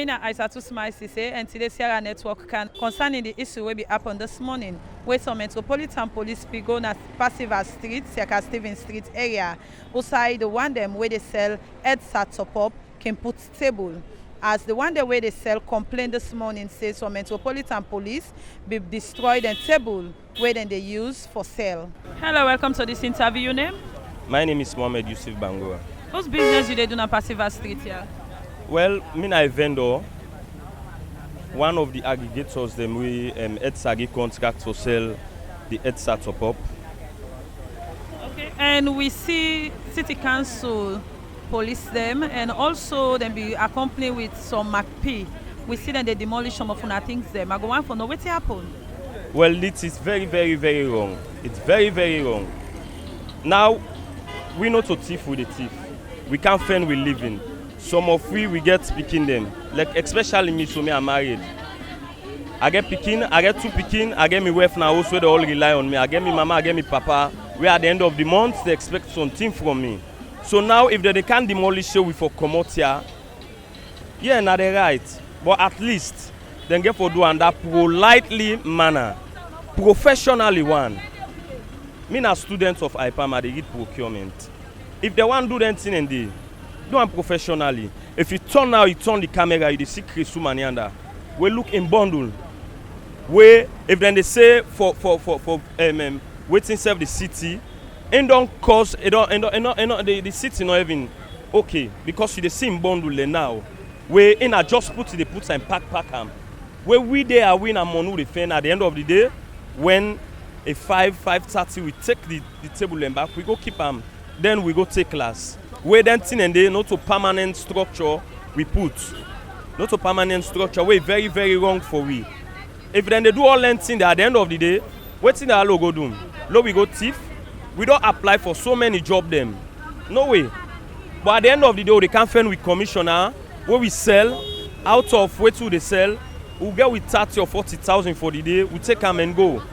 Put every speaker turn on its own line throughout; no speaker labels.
Mina Isatu Sesay, and today Sierra Network can concerning the issue will be happened this morning where some Metropolitan Police be going at Passiva Street, Circa Stephen Street area, outside the one them where they sell EDSA top up can put table. As the one the way they sell complained this morning says some Metropolitan Police be destroyed and table where then they use for sale. Hello, welcome to this interview. Your name?
My name is Mohamed Yusuf Bangura.
Whose business you they do on Passiva Street here?
Well, me na a vendor. One of the aggregators them we EDSA get contract to sell the EDSA top up.
Okay, and we see City Council police them and also them be accompanied with some MacP. We see them they demolish some of una things them. I go on for know what happened.
Well, this is very, very, very wrong. It's very, very wrong. Now, we not to thief with the thief. We can't fend with living. Some of we get picking them. Like especially me, so me I'm married. I get picking, I get two picking, I get me wife now also they all rely on me. I get me mama, I get me papa. We at the end of the month they expect something from me. So now if they can't demolish it we for come out here, yeah, now they right. But at least then get for do and that politely manner. Professionally one. Me na student of IPAMA, they read procurement. If they want to do anything and they do it professionally. If you turn now, you turn the camera, you see Chris Manianda. We look in bundle. Where if then they say for waiting serve the city, and don't cause the city not even okay because you the same bundle now. Where in a just put and pack them. Where we there are win a money defend at the end of the day when a 5:30 we take the table and back, we go keep them, then we go take class. Where then thing and they not to permanent structure we put. Not to permanent structure, we very, very wrong for we. If then they do all that thing at the end of the day, what thing that go do? Lo we go thief. We don't apply for so many jobs them. No way. But at the end of the day, they can't find with commissioner where we sell out of where to they sell, we'll get with 30 or 40,000 for the day, we take them and go.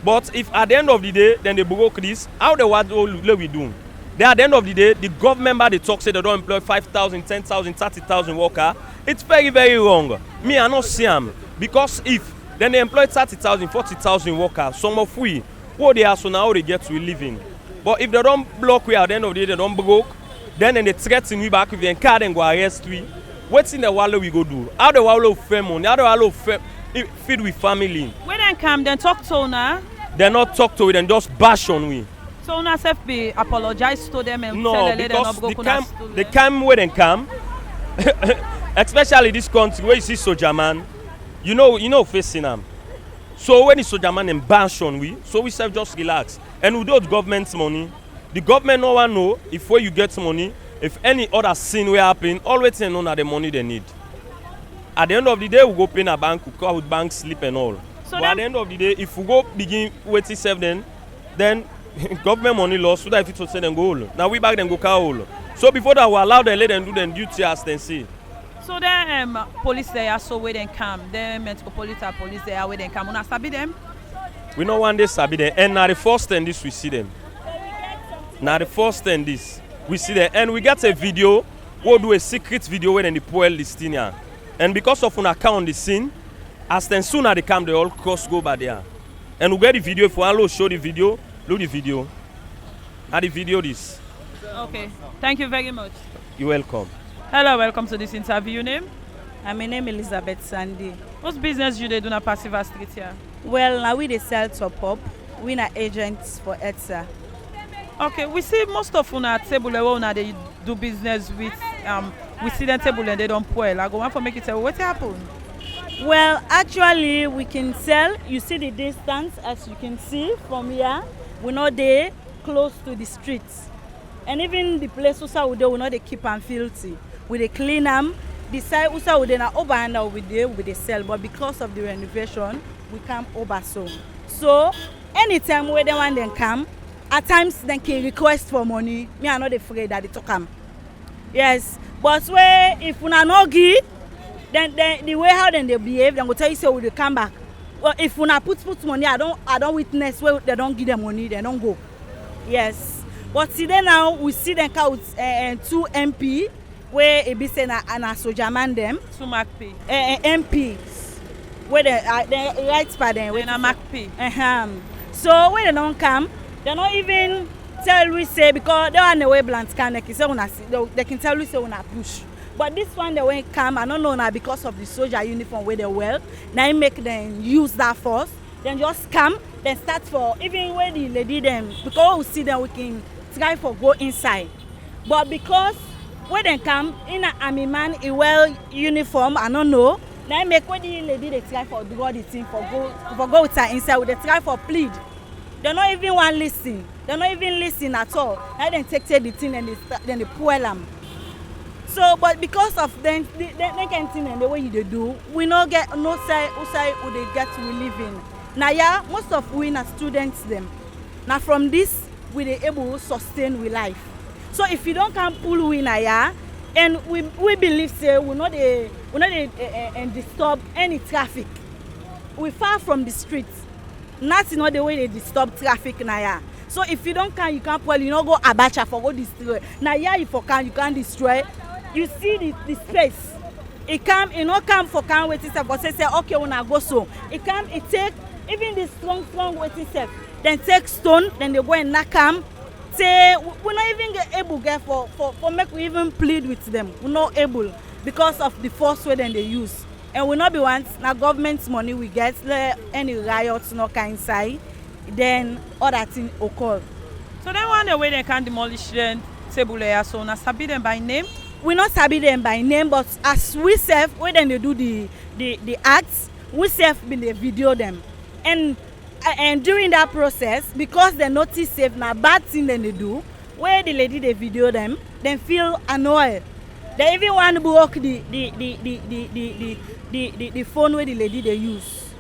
But if at the end of the day, then they broke this, how the what we do? Then at the end of the day, the government they talk say they don't employ 5,000, 10,000, 30,000 workers. It's very, very wrong. Me, I not see them. Because if then they employ 30,000, 40,000 workers, some of we, what they are so now they get to living. But if they don't block we at the end of the day, they don't broke, then they threaten we back with the card and go arrest we. What's in the wallet we go do? How the wallet fair money? How the wallet feed with family?
When they come, then talk to una.
They not talk to it and just bash on we.
So una self be apologize to them and
no,
tell
because they come where they come. Especially this country where you see soldier man, you know facing them. So when the soldier man and bash on we, so we self just relax. And without government's money, the government no one know if where you get money, if any other sin will happen, always they know that the money they need. At the end of the day, we go pay in a bank, we call with bank slip and all. So but at the end of the day, if we go begin waiting serve then government money lost, so that if it will say them go all. Now we back then go car all. So before that we allow them let them do their duty as they say.
So the police there so where they come, the Metropolitan Police there where they come. Una sabi them?
We know one day sabi them, and now the first time this we see them. Now the first time this we see them, and we get a video. We'll do a secret video when they pull this thing here. And because of an account the scene, as then soon as they come, they all cross go by there. And we get the video. If we want to show the video, look the video. And the video this.
Okay. Thank you very much.
You're welcome.
Hello, welcome to this interview. Your name?
My name is Elizabeth Sandy.
What business you do on Passiva Street here?
Well, now we they sell top up. We are agents for EDSA.
Okay, we see most of una table where una they do business with. We see them table and they don't pour. I go want to make it tell what happened.
Well, actually, we can sell. You see the distance, as you can see from here. We're not there close to the streets, and even the place also we do, we not they keep them filthy. We they clean them. The side also we na over and over there we they sell, but because of the renovation, we come over so. So anytime where they want them come, at times they can request for money. Me are not afraid that they to come. Yes, but where if we are not give, then the way how then they behave, then go tell you say we will come back. Well, if we not put money, I don't witness where they don't give them money, they don't go. Yes, but today now we see them count 2 MP where e be say na soldier man them,
To Mark P.
MPs, where they right for them.
When I Mark P.
So when they don't come, they don't even tell we say because they are on the way blunt can they can tell we say una push. But this one they won't come. I don't know now because of the soldier uniform where they wear. Now it make them use that force. Then just come. Then start for even when the lady them because we see them we can try for go inside. But because when they come in a army man a well uniform, I don't know. Now make when the lady they try for draw the thing for go with her inside. They try for plead. They don't even want listen. They don't even listen at all. Now they take the thing and they pull them. So, but because of them kind of thing and the way they do, we no get no say who they get to live in. Now, yeah, most of we are students them. Now from this, we they able to sustain with life. So if you don't come pull we now, yeah, and we believe say we not disturb any traffic. We far from the streets. That's not the way they disturb traffic now, yeah. So if you don't come, you can't pull. You not go abacha for go destroy. Now, yeah, if you can, you can't destroy. You see the space. It come, it not come for can waiting self, but say okay when I go so. It come, it take even the strong waiting self. Then take stone, then they go and knock them. Say we're not even able get for make we even plead with them. We're not able because of the force way then they use. And we not be once now government's money we get any riots not can inside, then other thing occur.
So then one the way they can demolish them table layer so na sabi them by name.
We not sabi them by name, but as we self, when they do the acts, we self be they video them, and during that process, because they notice safe na bad thing then they do, where the lady they video them, then feel annoyed. They even want to block the phone where the lady they use,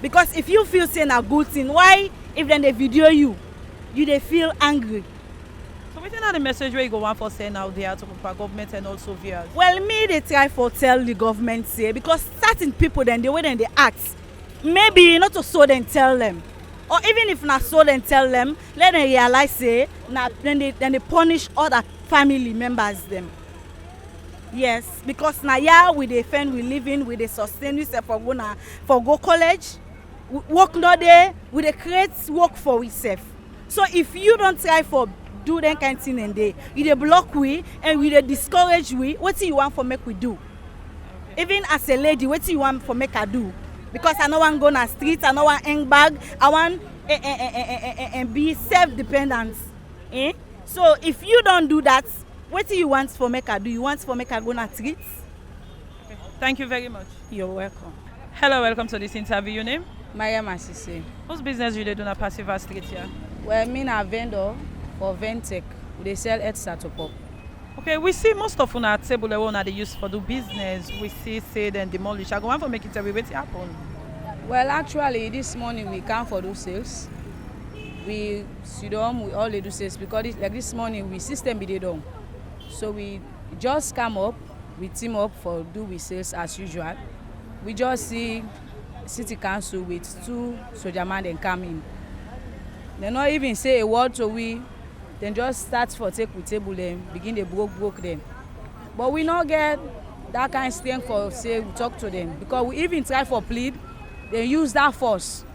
because if you feel saying a good thing, why if then they video you they feel angry.
So within the message where you go on for saying out there to government and also viewers?
Well, me they try for tell the government say because certain people then the way then they act, maybe not to so then tell them, or even if not so then tell them, let them realize say now then they punish other family members them. Yes, because now yeah we defend we live in we they sustain we for go college, work no day we they create work for we self. So if you don't try for do that kind of thing and you dey block we and we dey discourage we, what do you want for make we do? Okay. Even as a lady, what do you want for make her do? Because I no want go na street, I no want hang bag, I want and be self-dependent. So if you don't do that, what do you want for make her do? You want for make her go na street?
Okay. Thank you very much.
You're welcome.
Hello, welcome to this interview. Your name?
Sesay.
Whose business you dey do na Passiva Street here?
Well, me na vendor for Ventec. They sell EDSA to pop.
Okay, we see most of una table una they use for do business. We see say then demolish. I go want for make it tell me what happen.
Well, actually, this morning we come for do sales. We sit down, we all do sales because like this morning we system be done. So we just come up, we team up for do we sales as usual. We just see city council with 2 soldier man then come in. They not even say a word to we. Then just start for take with table them, begin they broke them. But we not get that kind of strength for say we talk to them because we even try for plead, they use that force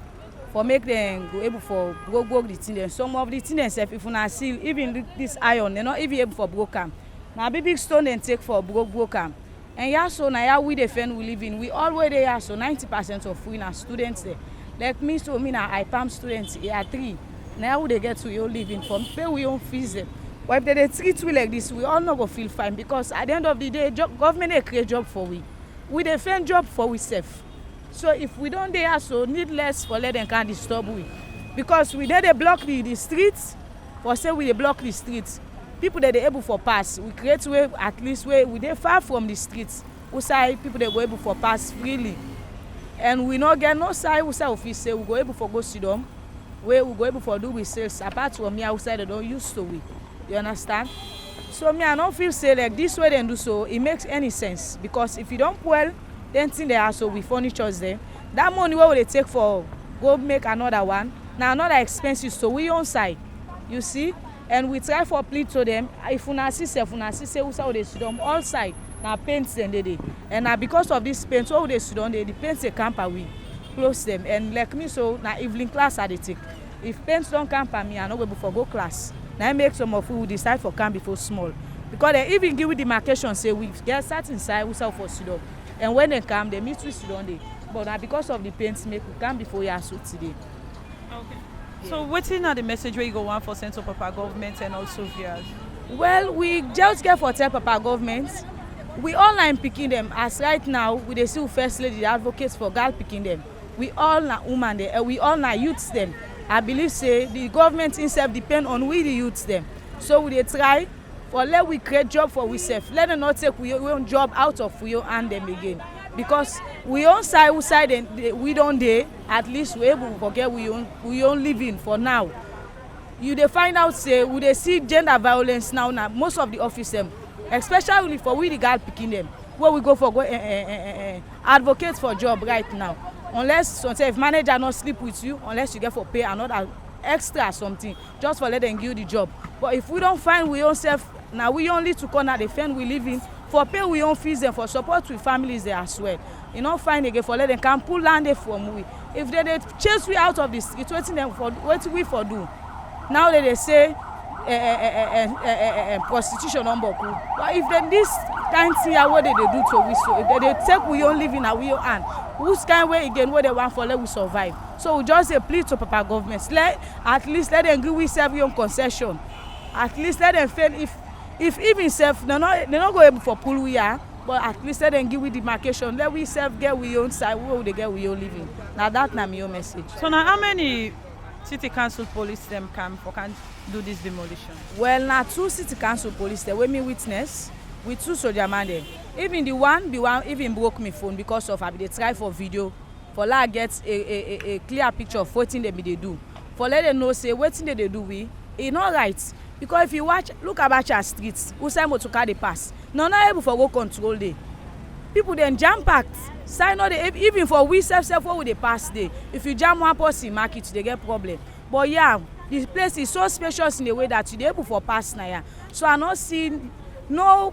for make them go able for broke the thing. Then some of the things if you not see even this iron, they're not even able for broke them. Now big stone then take for broke them. And yeah, so now we defend we live in. We always there so 90% of we are students there. Like me, so me now I palm students here 3. Now they get to your living from pay we own fees them. But if they treat we like this, we all not go feel fine because at the end of the day, government they create job for we. We defend job for we self. So if we don't there, so need less for let them can disturb we. Because we they block the streets, for say we they block the streets. People that they able for pass, we create way at least way we they far from the streets. We say people they go able for pass freely. And we not get no side we say office say we go able for go sit down. Where we go able for do with sales apart from me outside they don't used to we. You understand? So me I don't feel say like this way they do so it makes any sense because if you don't well then thing they are so we furnitures there. That money what will they take for go make another one? Now another expenses so we on side. You see? and we try for plead to them. If una see say usa we dey sit down all side na paint dem dey and na because of this paint wey we dey sit down dey the paint dey camper we close them. And like me, so na evening class I dey take. If paint don camper me, I no go before go class. Na make some of we decide for camp before small, because they even give we demarcation say we get certain side we sell for sit down, and when they come they meet we sit down dey. But na because of the paint make we come before Isatu today.
Okay. So wetin na the message wey you go want for Central Papa government and also viewers?
Well, we just get for tell Papa government, we online picking them. As right now we dey see first lady advocates for girl picking them. We all na woman there, we all na youths them. I believe say the government itself depend on we the youths them. So we dey try for let we create job for we self. Let them not take we own job out of we own hand them again. Because we own side and we don't dey, at least we able to forget we own living for now. You dey find out say we dey see gender violence now most of the office them, especially for we the girl picking them, where we go for advocate for job right now. Unless sometimes if manager not sleep with you, unless you get for pay another extra something just for let them give the job. But if we don't find we own self, now we only to corner the fend we live in, for pay we own fees and for support with families there as well. You know, find again for let them can pull land there from we. If they chase we out of the street, waiting them for what we for do. Now they say prostitution on boku. But if they this kind thing what they do to we, so if they take we own living and we own hand, who's kind way again what they want for let we survive. So we just say plead to Papa government, at least let them give we serve your concession. At least let them fail if even self they not go able for pull we are, but at least let them give we demarcation. Let we self get we own side where they get we own living. Now that na my own message.
So now how many city council police them can do this demolition?
Well, now 2 city council police there wey me witness with 2 soldier man there. Even the one even broke me phone because of I be dey try for video for let get a clear picture of wetin they be dey do. For let them know say wetin they do we e not right. Because if you look about your streets, Usai motoka dey pass. Not able for go control dey. People then jam packed. Sign not even for we self what would they pass day. If you jam one person market, they get problem. But yeah, this place is so spacious in the way that you dey able for pass now. Yeah. So I not see no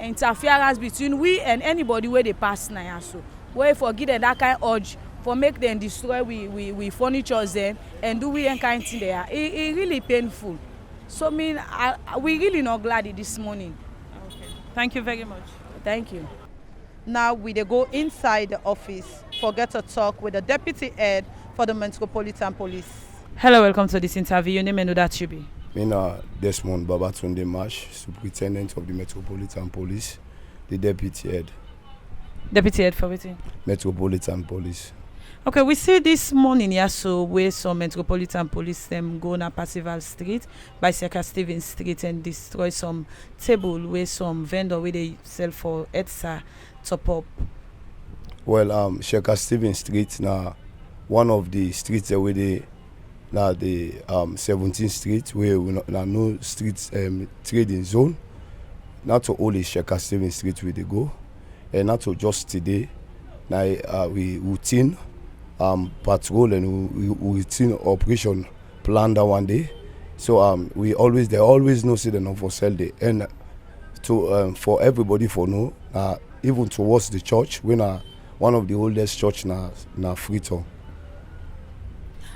interference between we and anybody where they pass now. Yeah. So where forget that kind of urge for make them destroy we furniture there and do we and kind thing there. It really painful. So we really not glad this morning.
Okay. Thank you very much.
Thank you.
Now we dey go inside the office for get to talk with the deputy head for the Metropolitan Police. Hello, welcome to this interview. Your name and who that you be?
Desmond Babatunde Marsh, Superintendent of the Metropolitan Police, the deputy head.
Deputy head for wetin?
Metropolitan Police.
Okay, we see this morning here so where some Metropolitan Police them go na Percival Street by Sesay Stephen Street and destroy some table where some vendor where they sell for EDSA top up.
Well, Sesay Stephen Street now one of the streets where they now the 17th Street where we no streets trading zone. Not to only Sesay Stephen Street where they go, and not to just today. Now we routine patrol and we routine operation plan that one day. So they always know say they not for sell day and to for everybody for know even towards the church when one of the oldest church na Freetown.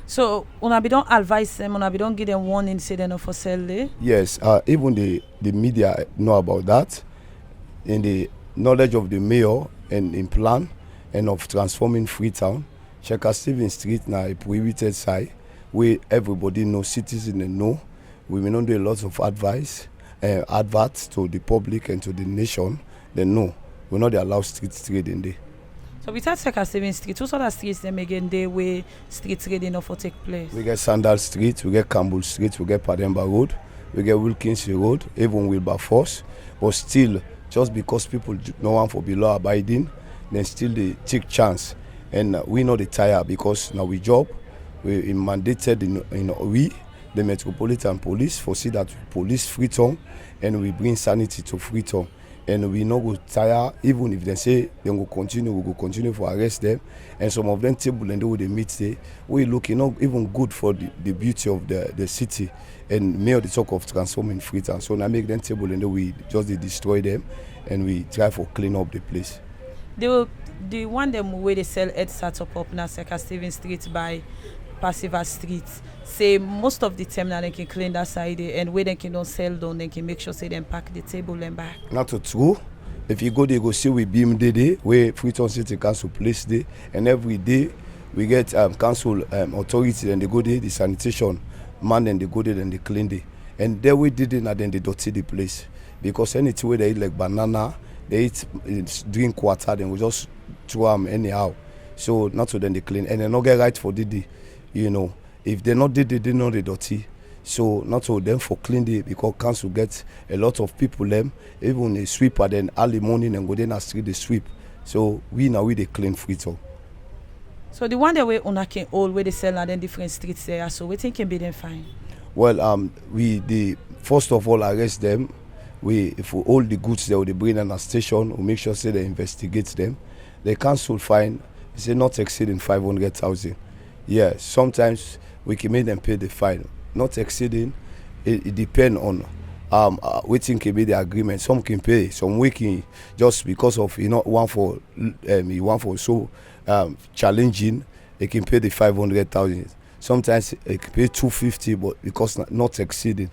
So una be don't advise them, una be don't give them warning say they not for sell day?
Yes, even the media know about that. In the knowledge of the mayor and in plan and of transforming Freetown, Sesay Stephen Street na a prohibited site where everybody know, citizens know. We may not do a lot of adverts to the public and to the nation. They know we not allow street trading there.
So without Sesay Stephen Street, what other streets them again there where street trading of take place?
We get Sandal Street, we get Campbell Street, we get Pademba Road, we get Wilkins Road, even Wilberforce. But still, just because people no one for below abiding, then still they take chance. And we know the tire because now we job, we mandated in the Metropolitan Police for see that we police Freetown and we bring sanity to Freetown. and we no go tire. Even if they say they go continue, we go continue for arrest them. And some of them table and they meet there, we look not even good for the beauty of the city and may the talk of transforming Freetown. So now make them table and we just destroy them and we try for clean up the place.
The one them where they sell EDSA up now Sesay Stephen Street by Passiva Street, say most of the time now they can clean that side and where they can don't sell down, they can make sure say them pack the table and back.
Not true. If you go there, go see we beam day where Freetown City Council place day, and every day we get council authority and they go there, the sanitation man and they go there and they clean day. And there we did it and then they dirty the place. Because anything where they eat like banana, they eat drink water, then we just throw them anyhow. So not so then they clean and they not get right for Didi. You know, if they not did it, they know the dirty. So not so them for clean day because council gets a lot of people them, even a sweeper then early morning and go then street they sweep. So we they clean Freetown.
So the one that we on can all where they sell at then different streets there, so we think can be them fine.
Well, we first of all arrest them. If we all the goods there, they bring in a station, we make sure say they investigate them. The council fine say not exceeding 500,000. Yeah, sometimes we can make them pay the fine. Not exceeding, it depends on waiting can be the agreement. Some can pay, some we can just because of one for so challenging, they can pay the 500,000. Sometimes it can pay 250, but because not exceeding,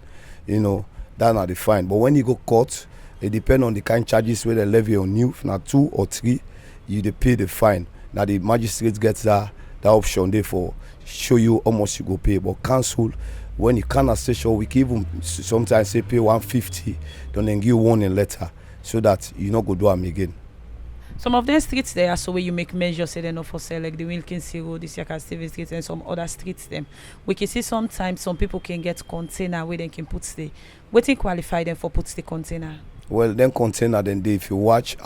that's not the fine. But when you go court, it depends on the kind of charges where they levy on you. Now 2 or 3, you they pay the fine. Now the magistrate gets that option there for show you how much you go pay. But council, when you cannot station, we can even sometimes say pay 150, then give warning letter so that you not go do them again.
Some of them streets there, so where you make measures, say they're not for sale, like the Wilkinson Road, the Sesay Stephen Street, and some other streets. Them we can see sometimes some people can get container where they can put stay. What can qualify them for put the container?
Well, then container, then if you watch,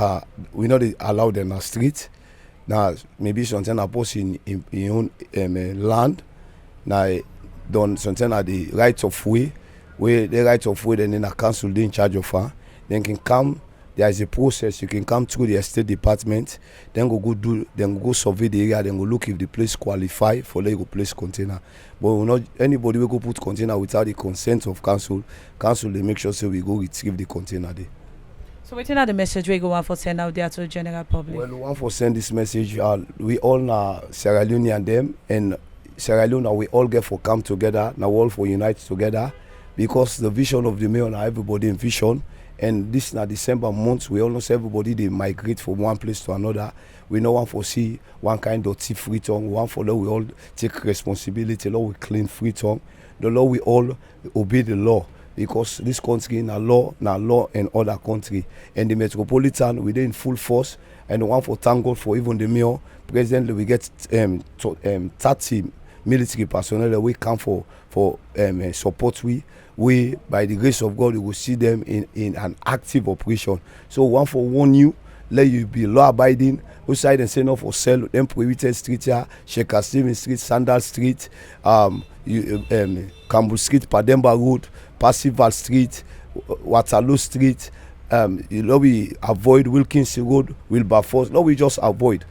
we not allow them on street. Now maybe something I post in own land. Now done something at the right of way, where the right of way, then in a council they in charge of her. Then can come. There is a process. You can come through the estate department, then go survey the area, then go look if the place qualify for let go place container. But not anybody will go put container without the consent of council. Council they make sure so we go retrieve the container there.
So waiting at the message we go want for send out there to the general public.
Well, we want for send this message. We all now Sierra Leone and them, and Sierra Leone we all get for come together. Now all for unite together, because the vision of the mayor now everybody in vision. And this now December month, we almost everybody they migrate from one place to another. We no want for see one kind of thief Freetown. We want for we all take responsibility. Law we clean Freetown. The law we all obey the law, because this country na law in other country. And the Metropolitan we in full force. And we want for thank God for even the mayor. Presently we get 30 military personnel we come for support we by the grace of God we will see them in an active operation. So one for warn you, let you be law abiding. Outside and say no for sell them prohibited street here, Sesay Stephen Street, Sandal Street, Campbell Street, Pademba Road, Passival Street, Waterloo Street. We avoid Wilkinson Road, Wilberforce. No, we just avoid.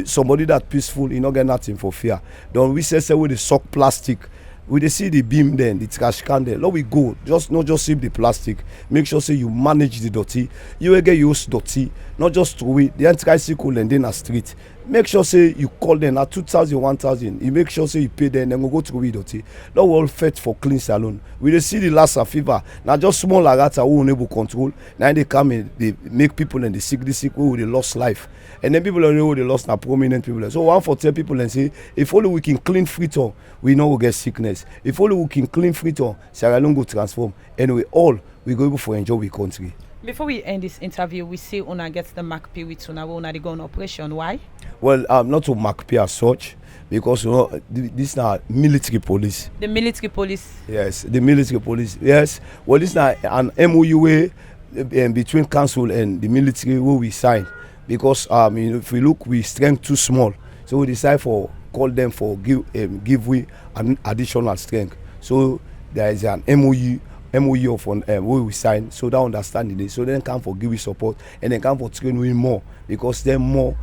Somebody that peaceful, you not get nothing for fear. Don't we say with the sock plastic. We dey see the beam then, the trash can there. Let we go. Not just save the plastic. Make sure say you manage the dirty. You will get used dirty. Not just throw it. The tricycle and then a street. Make sure say you call them at 2,000, 1,000. You make sure say you pay them, then we go through it dirty. Now we all fed for clean salon. We dey see the Lassa fever. Now just small rata who unable control. Now they come and they make people and they sick who they lost life. And then people don't know they lost now prominent people. So one for tell people and say, if only we can clean Freetown, we know we get sickness. If only we can clean Freetown, Sierra Leone go transform. Anyway, we go able for enjoy the country.
Before we end this interview, we see Una gets the MACP with Una when they go on operation. Why?
Well, not to MACP as such, because this is not military police.
The military police?
Yes, the military police. Yes. Well, this is not an MOU between council and the military where we sign. Because if we look, we strength too small, so we decide for call them for give we an additional strength. So there is an MOU MOU of where we sign, so that understanding it, so then come for give we support and then come for train we more, because then more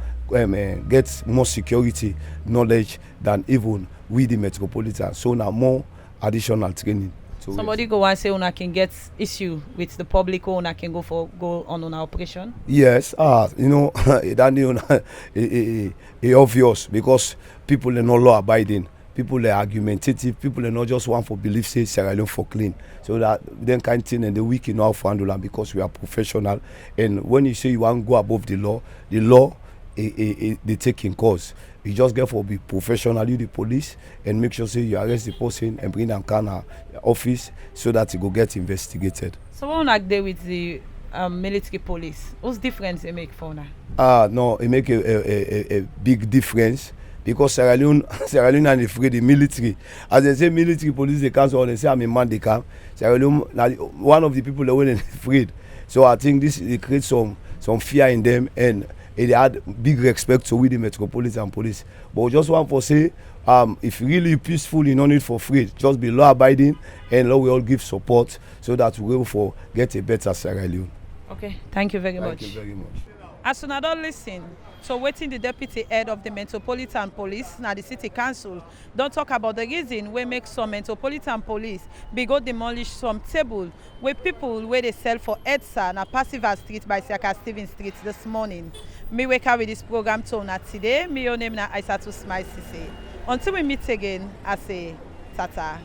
get more security knowledge than even we the Metropolitan. So now more additional training. So
somebody go and say una can get issue with the public, or una can go on an operation.
Yes, you know, that obvious, because people are not law abiding, people are argumentative, people are not just one for belief say Sierra Leone for clean. So that then kind of thing, and the weak in how to handle them, because we are professional. And when you say you want to go above the law they take in cause. You just get for be professional, you the police, and make sure say you arrest the person and bring them to office so that it go get investigated.
So what like there with the military police, what's difference they make for now?
No, it make a big difference, because Sierra Leone and afraid the military. As they say military police they cancel, they say I'm a man they come. Sierra Leone one of the people that were afraid. So I think this it creates some fear in them, and they had big respect to with the Metropolitan Police. But we just want to say, if really peaceful, you no need for free. Just be law abiding, and law will all give support so that we will for get a better Sierra Leone.
Okay, thank you very much.
Thank you very much.
As una don listen, so wetin the deputy head of the Metropolitan Police na the city council don talk about the reason wey make some Metropolitan Police be go demolish some table wey people wey dey sell for EDSA na Passiva Street by Saka Stephen Street this morning. Me wey carry this program to una today. Me your name na Isatu Sesay. Until we meet again, I say tata.